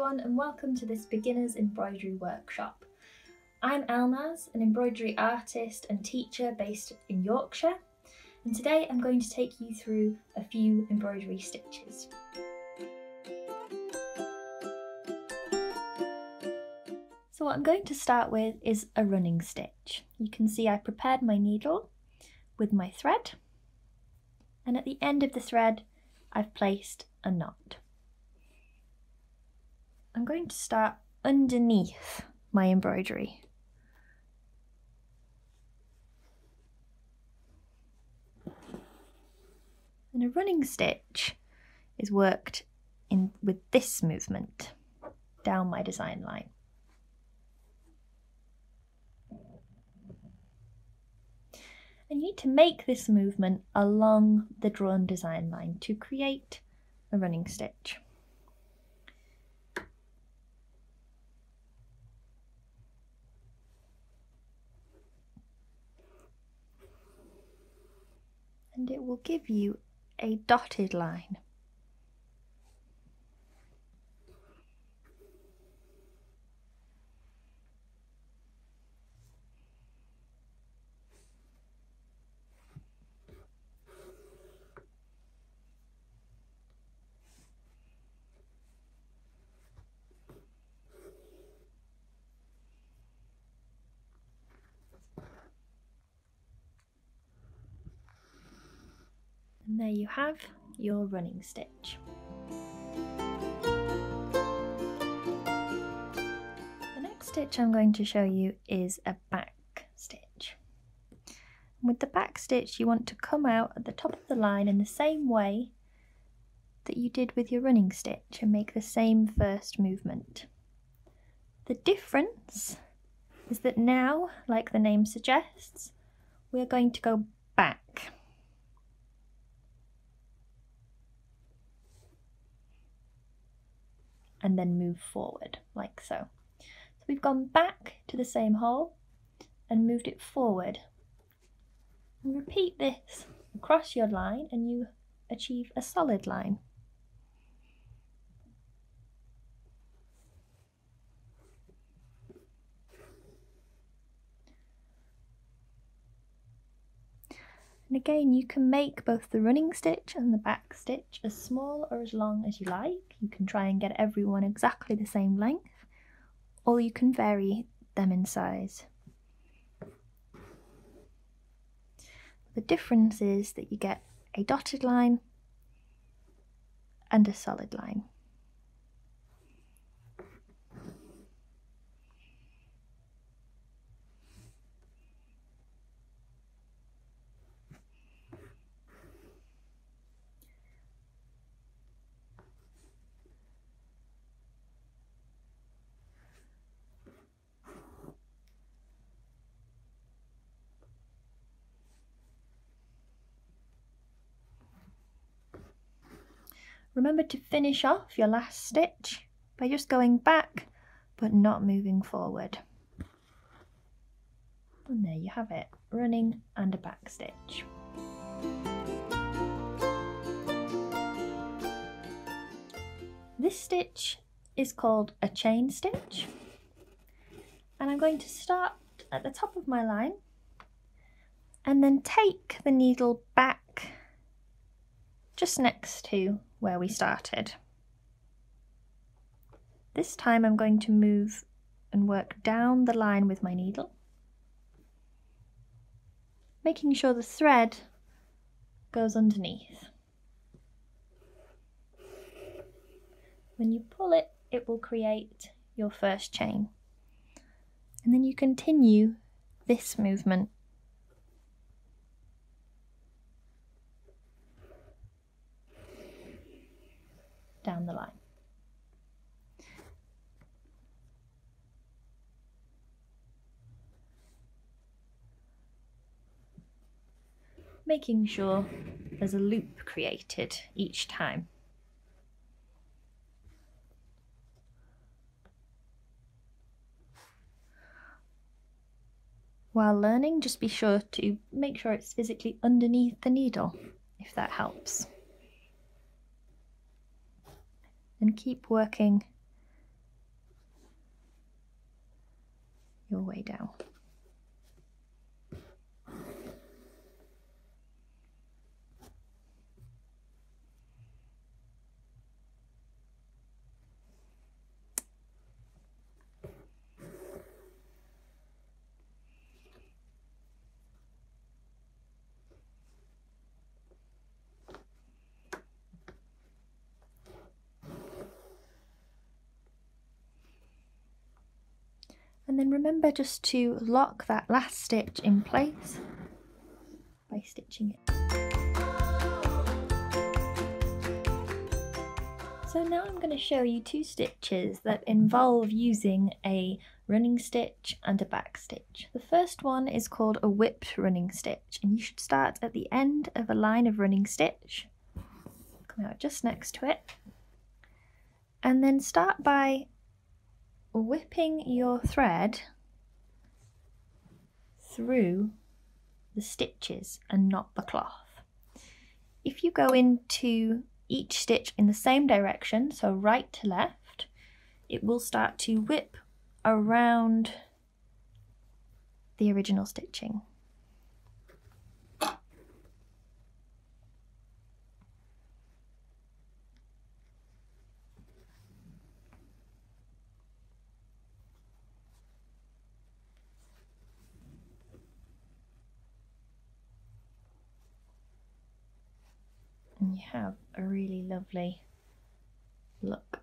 everyone and welcome to this beginner's embroidery workshop. I'm Elnaz, an embroidery artist and teacher based in Yorkshire, and today I'm going to take you through a few embroidery stitches. So what I'm going to start with is a running stitch. You can see I prepared my needle with my thread, and at the end of the thread I've placed a knot. I'm going to start underneath my embroidery. And a running stitch is worked in with this movement down my design line. And you need to make this movement along the drawn design line to create a running stitch. And it will give you a dotted line. And there you have your running stitch. The next stitch I'm going to show you is a back stitch. With the back stitch, you want to come out at the top of the line in the same way that you did with your running stitch and make the same first movement. The difference is that now, like the name suggests, we're going to go back. And then move forward, like so. So we've gone back to the same hole and moved it forward. And repeat this across your line and you achieve a solid line. And again, you can make both the running stitch and the back stitch as small or as long as you like. You can try and get everyone exactly the same length, or you can vary them in size. The difference is that you get a dotted line and a solid line. Remember to finish off your last stitch by just going back but not moving forward. And there you have it, running and a back stitch. This stitch is called a chain stitch, and I'm going to start at the top of my line and then take the needle back just next to where we started. This time I'm going to move and work down the line with my needle, making sure the thread goes underneath. When you pull it, it will create your first chain. And then you continue this movement down the line. Making sure there's a loop created each time. While learning, just be sure to make sure it's physically underneath the needle, if that helps. And keep working your way down. And then remember just to lock that last stitch in place by stitching it. So now I'm going to show you two stitches that involve using a running stitch and a back stitch. The first one is called a whipped running stitch, and you should start at the end of a line of running stitch, come out just next to it, and then start by whipping your thread through the stitches and not the cloth. If you go into each stitch in the same direction, so right to left, it will start to whip around the original stitching. And you have a really lovely look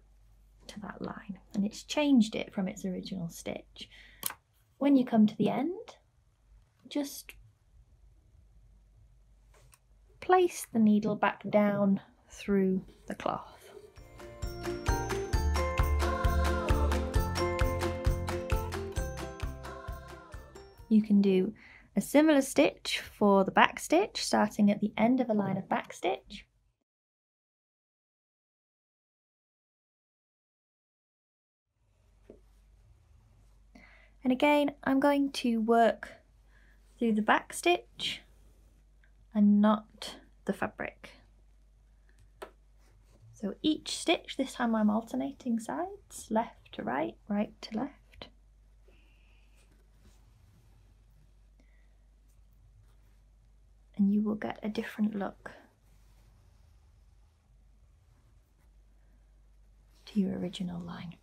to that line, and it's changed it from its original stitch. When you come to the end, just place the needle back down through the cloth. You can do a similar stitch for the back stitch, starting at the end of a line of back stitch. And again, I'm going to work through the back stitch and not the fabric. So each stitch, this time I'm alternating sides, left to right, right to left. And you will get a different look to your original line.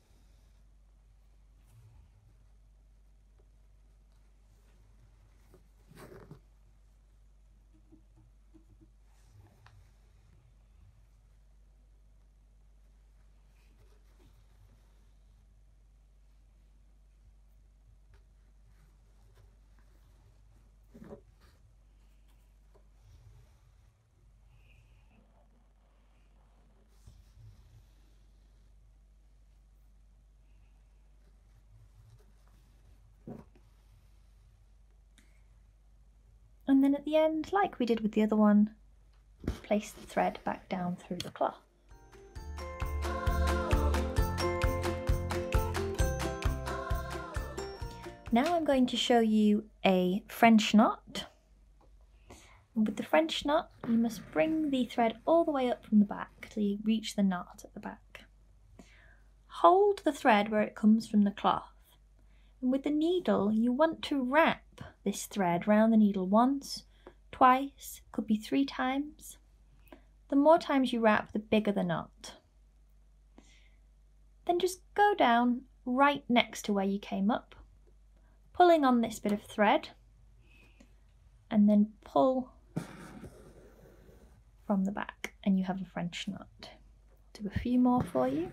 And then at the end, like we did with the other one, place the thread back down through the cloth. Now I'm going to show you a French knot. And with the French knot, you must bring the thread all the way up from the back till you reach the knot at the back. Hold the thread where it comes from the cloth. And with the needle, you want to wrap this thread round the needle once, twice, could be 3 times. The more times you wrap, the bigger the knot. Then just go down right next to where you came up, pulling on this bit of thread, and then pull from the back, and you have a French knot. Do a few more for you.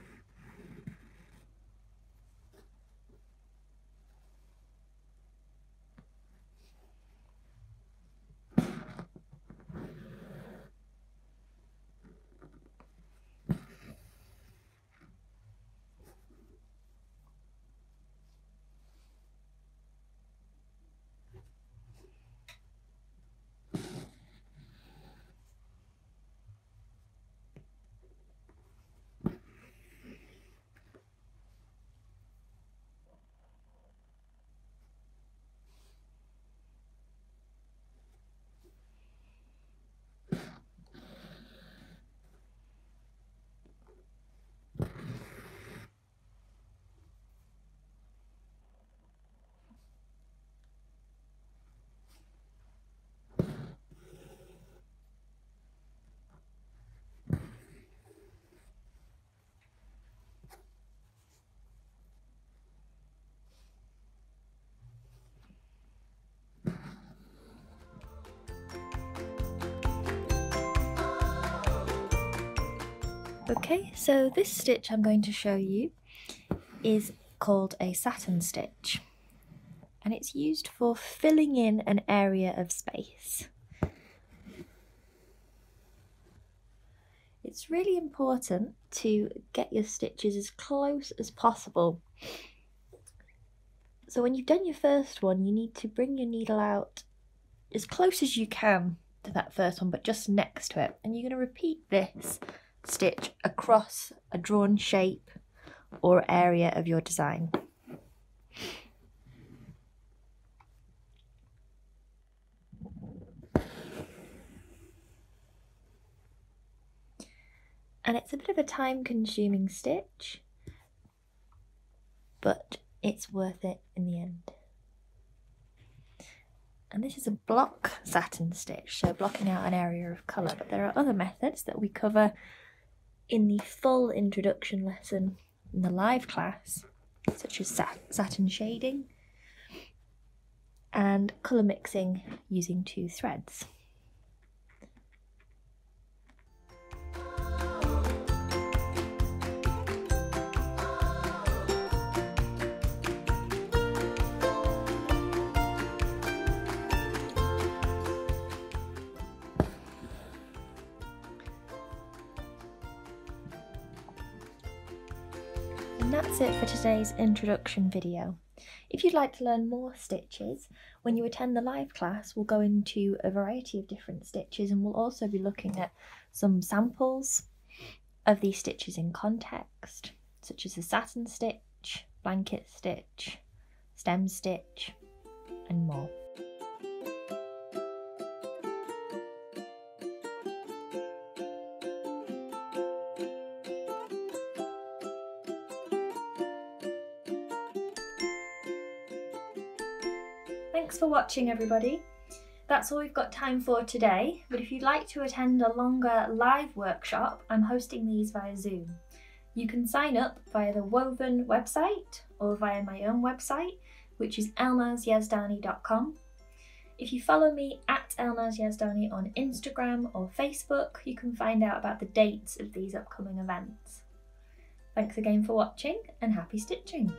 Okay, so this stitch I'm going to show you is called a satin stitch, and it's used for filling in an area of space. It's really important to get your stitches as close as possible. So when you've done your first one, you need to bring your needle out as close as you can to that first one, but just next to it. And you're going to repeat this stitch across a drawn shape or area of your design. And it's a bit of a time-consuming stitch, but it's worth it in the end. And this is a block satin stitch, so blocking out an area of colour, but there are other methods that we cover in the full introduction lesson in the live class, such as satin shading and colour mixing using 2 threads. And that's it for today's introduction video. If you'd like to learn more stitches, when you attend the live class, we'll go into a variety of different stitches, and we'll also be looking at some samples of these stitches in context, such as the satin stitch, blanket stitch, stem stitch, and more. Thanks for watching, everybody. That's all we've got time for today, but if you'd like to attend a longer live workshop, I'm hosting these via Zoom. You can sign up via the Woven website or via my own website, which is elnazyazdani.com. If you follow me at Elnaz Yazdani on Instagram or Facebook, you can find out about the dates of these upcoming events. Thanks again for watching, and happy stitching!